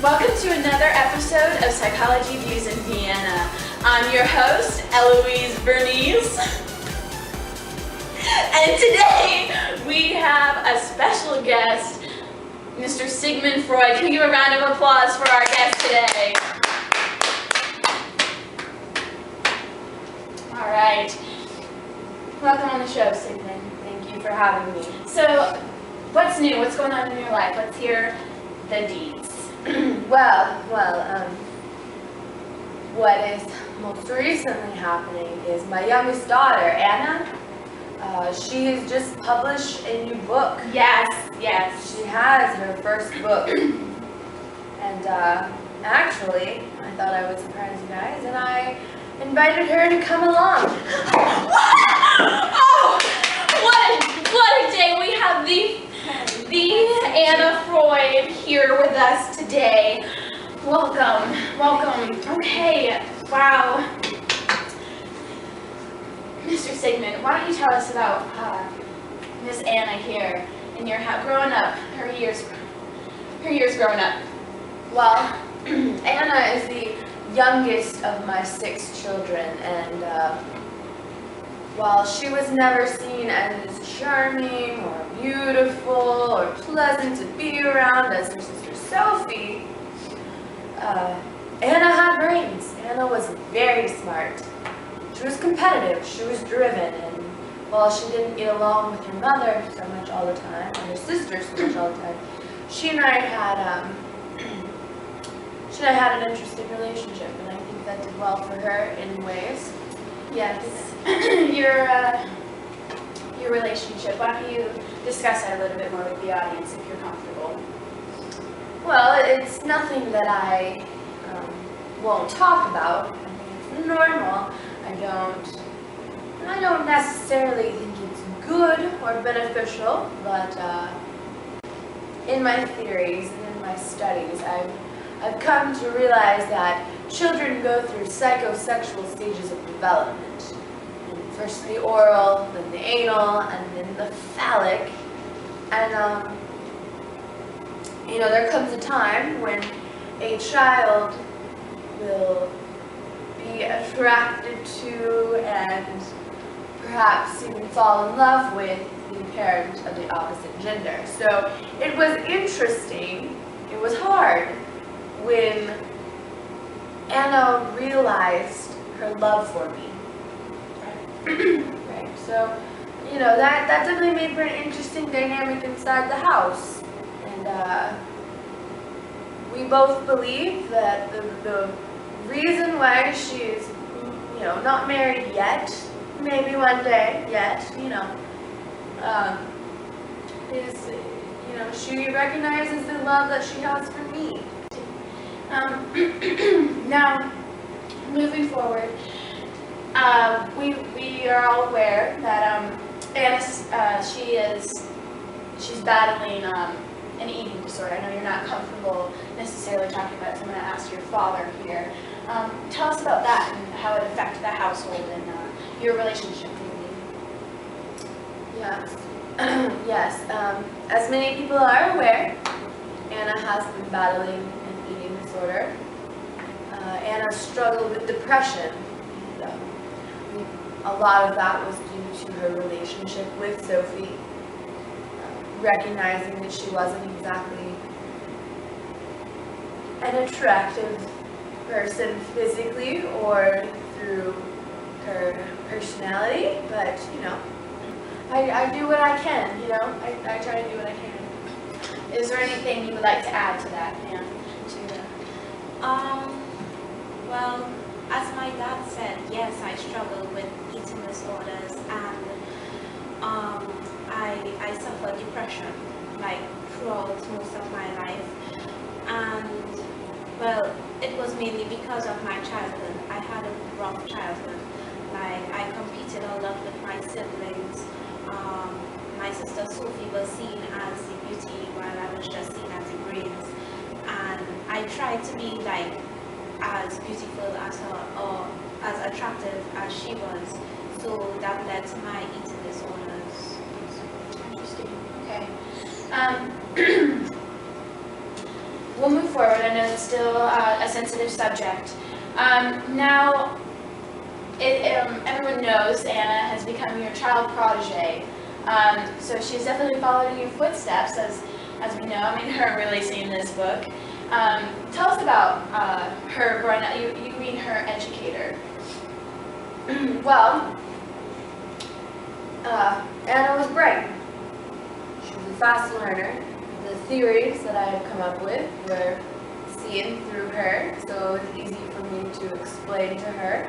Welcome to another episode of Psychology Views in Vienna. I'm your host, Eloise Bernice. And today we have a special guest, Mr. Sigmund Freud. Can we give a round of applause for our guest today? All right. Welcome on the show, Sigmund. Thank you for having me. So, what's new? What's going on in your life? Let's hear the deeds. What is most recently happening is my youngest daughter, Anna. She has just published a new book. Yes. She has her first book. And actually, I thought I would surprise you guys, and I invited her to come along. Oh, what a day! We have the Anna Freud here with us today. Welcome. Okay, wow. Mr. Sigmund, why don't you tell us about Miss Anna here in your house, growing up, her years growing up. Well, Anna is the youngest of my 6 children, and while she was never seen as charming or beautiful or pleasant to be around as her sister Sophie, Anna had brains. Anna was very smart. She was competitive, she was driven, and while she didn't get along with her mother so much all the time, and her sister so much all the time, she and I had an interesting relationship, and I think that did well for her in ways. Yes. Your relationship. Why don't you discuss that a little bit more with the audience if you're comfortable? Well, it's nothing that I won't talk about. I think it's normal. I don't necessarily think it's good or beneficial, but in my theories and in my studies, I've come to realize that children go through psychosexual stages of development. First the oral, then the anal, and then the phallic. And, there comes a time when a child will be attracted to and perhaps even fall in love with the parent of the opposite gender. So it was interesting, it was hard, when Anna realized her love for me. Right. So, that definitely made for an interesting dynamic inside the house. And we both believe that the reason why she's, not married yet, maybe one day yet, is, she recognizes the love that she has for me. Now, moving forward, we are all aware that Anna, she's battling an eating disorder. I know you're not comfortable necessarily talking about it, so I'm going to ask your father here. Tell us about that and how it affected the household and your relationship with me. Yes. Yes. As many people are aware, Anna has been battling an eating disorder. Anna struggled with depression. And, a lot of that was due to her relationship with Sophie, recognizing that she wasn't exactly an attractive person physically or through her personality, but I do what I can, I try to do what I can. Is there anything you would like to add to that, Anne? Well, as my dad said, yes, I struggle with eating disorders, and I suffer depression, throughout most of my life. And, well, it was mainly because of my childhood. I had a rough childhood. I competed a lot with my siblings. My sister Sophie was seen as the beauty, while I was just seen as the brains. And I tried to be as beautiful as her or as attractive as she was. So that led to my eating disorders. Interesting. Okay. we'll move forward. I know it's still a sensitive subject. Now, everyone knows Anna has become your child protege. So she's definitely followed in your footsteps, as we know. I mean, her releasing this book. Tell us about her growing up. You mean her educator? Well, Anna was bright. She was a fast learner. The theories that I had come up with were seen through her, so it was easy for me to explain to her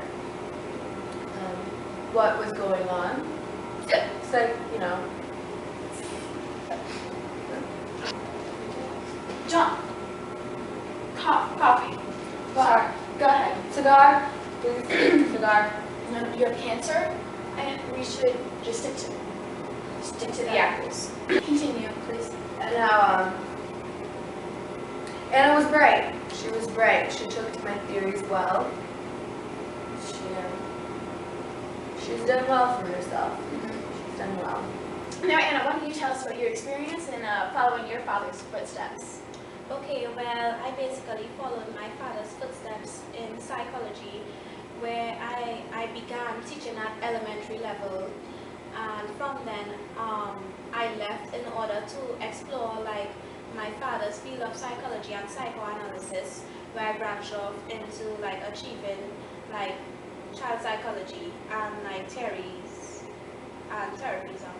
what was going on. It's like, you know. John. Coffee. Sorry. Go ahead. Cigar? Please. Cigar. No, you have cancer, and we should just stick to the apples. Continue, please. Now, Anna was bright. She was bright. She took to my theories well. She's done well for herself. She's done well. Now, Anna, why don't you tell us about your experience in following your father's footsteps? Okay, well, I basically followed my father's footsteps in psychology, where I began teaching at elementary level, and from then I left in order to explore like my father's field of psychology and psychoanalysis, where I branched off into like achieving like child psychology and like theories and therapies of.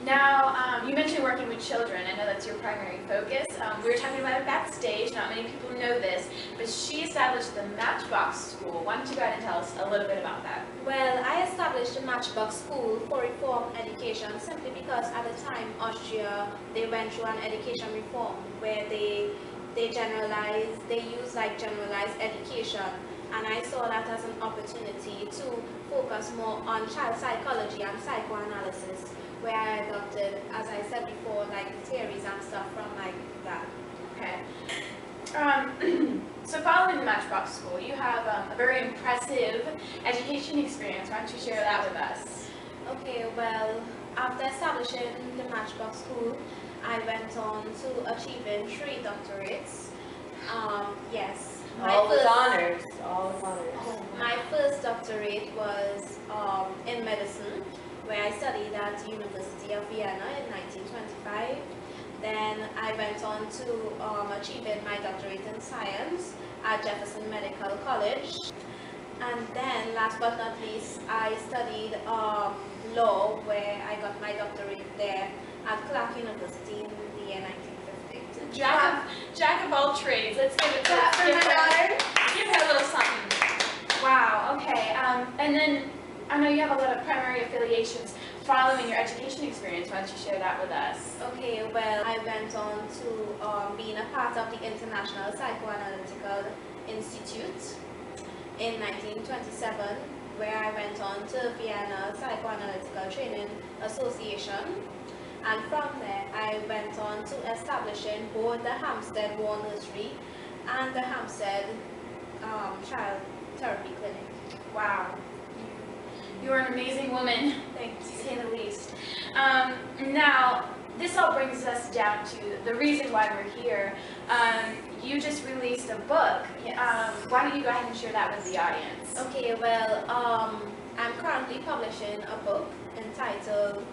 Now, you mentioned working with children. I know that's your primary focus. We were talking about it backstage. Not many people know this, but she established the Matchbox School. Why don't you go ahead and tell us a little bit about that? Well, I established the Matchbox School for Reform Education simply because at the time Austria, they went through an education reform where they use like generalized education, and I saw that as an opportunity to focus more on child psychology and psychoanalysis, where I adopted, as I said before, like the theories and stuff from like that. Okay. So following the Matchbox School, you have a very impressive education experience. Why don't you share that with us? Okay, well, after establishing the Matchbox School, I went on to achieving 3 doctorates. Yes. All with honors. All with honors. My first doctorate was in medicine, where I studied at the University of Vienna in 1925. Then I went on to achieving my doctorate in science at Jefferson Medical College. And then, last but not least, I studied law, where I got my doctorate there at Clark University in the year 1950. Jack of all trades. Let's give it Clap for my daughter. Give her a little something. Wow. Okay. And then I know you have a lot of primary affiliations following your education experience. Why don't you share that with us? Okay. Well, I went on to being a part of the International Psychoanalytical Institute in 1927, where I went on to Vienna Psychoanalytical Training Association. And from there, I went on to establishing both the Hampstead War Nursery and the Hampstead Child Therapy Clinic. Wow. You are an amazing woman, Thank to you. say the least. Now, this all brings us down to the reason why we're here. You just released a book. Why don't you go ahead and share that with the audience? Okay, well, I'm currently publishing a book entitled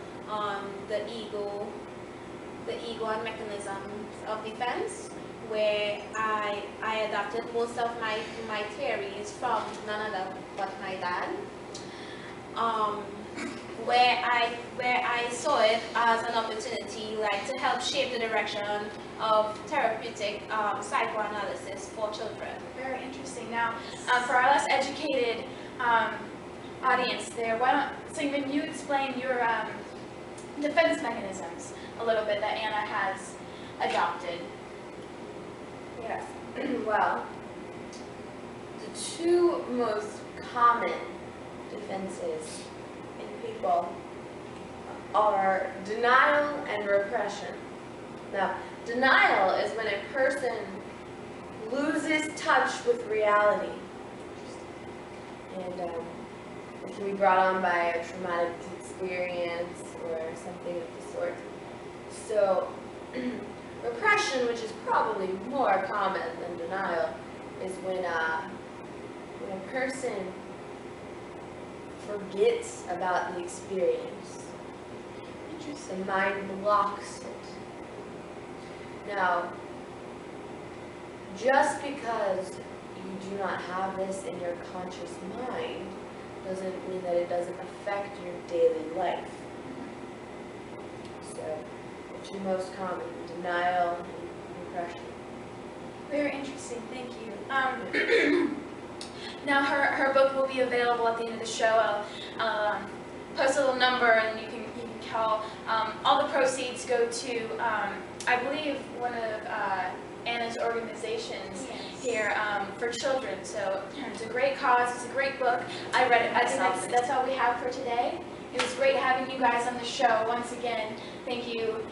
The Ego and Mechanisms of Defense, where I adapted most of my theories from none other but my dad. Where I saw it as an opportunity like to help shape the direction of therapeutic psychoanalysis for children. Very interesting. Now, for our less educated audience there, why don't, Sigmund, you explain your defense mechanisms a little bit that Anna has adopted? Yes. Well, the 2 most common defenses in people are denial and repression. Now, denial is when a person loses touch with reality. And it can be brought on by a traumatic experience or something of the sort. So, Repression, which is probably more common than denial, is when a person forgets about the experience. The mind blocks it. Now, just because you do not have this in your conscious mind doesn't mean that it doesn't affect your daily life. So, the two most common, denial and repression. Very interesting, thank you. Now her book will be available at the end of the show. I'll post a little number and you can call. All the proceeds go to, I believe, one of Anna's organizations here for children. So it's a great cause, it's a great book. I read it myself. That's all we have for today. It was great having you guys on the show once again. Thank you,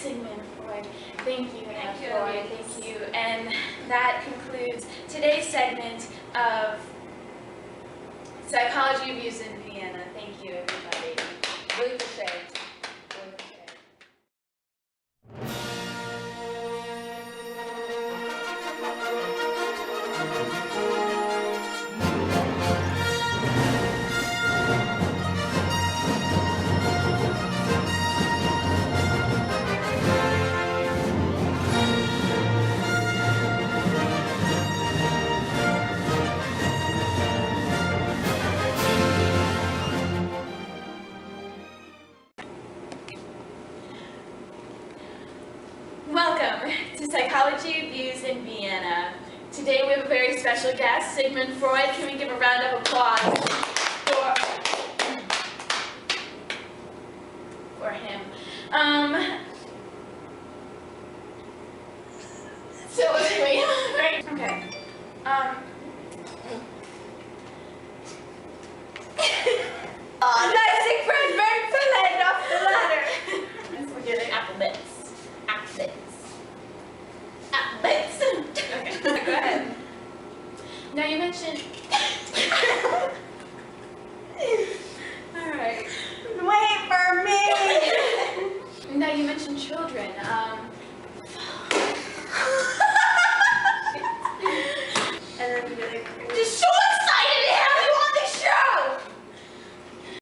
Sigmund Freud. Thank you, Anna Freud. Thank you. And that concludes today's segment of Psychology Views in Vienna. Thank you, everybody. Really appreciate it. Welcome to Psychology Views in Vienna. Today we have a very special guest, Sigmund Freud. Can we give a round of applause for him? So anyway, right? Okay. Nice Sigmund burns the lead off the ladder. We're getting apple bits. Okay, go ahead. Now you mentioned. All right. Wait for me. Now you mentioned children.